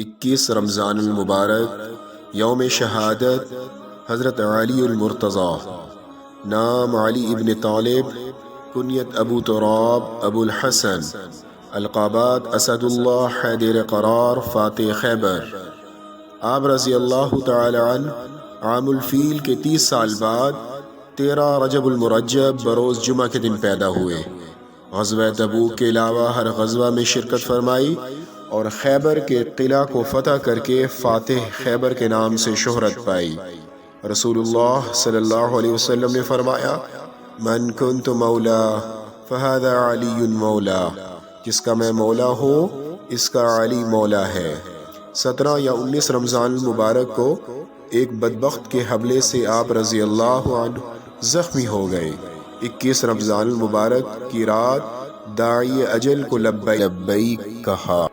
21 रमज़ानुल मुबारक यौम शहादत हज़रत अली अल मुर्तज़ा। नाम अली इब्न तालिब, कुनियत अबू तुराब अबुल हसन, अलक़ाबात असदुल्लाह हैदर क़रार फ़ातिह खैबर। आप रज़ी अल्लाह तआला अन्हु आमुल फ़ील के 30 साल बाद 13 रजबुल मुरज्जब बरोज़ जुमा के दिन पैदा हुए। ग़ज़वा तबूक के अलावा हर ग़ज़वा में शिरकत फरमाई और खैबर के किला को फ़तह करके फ़ातिह खैबर के नाम से शोहरत पाई। रसूलुल्लाह सल्लल्लाहु अलैहि वसल्लम ने फरमाया, मन कुन्तु मौला फ़हाज़ा अलीयुन मौला, जिसका मैं मौला हूँ इसका अली मौला है। 17 या 19 रमज़ान मुबारक को एक बदबख्त के हमले से आप रज़ी अल्लाह अन्हु ज़ख्मी हो गए। 21 रमज़ान मुबारक की रात दाई अजल को लब्बैक लब्बैक कहा।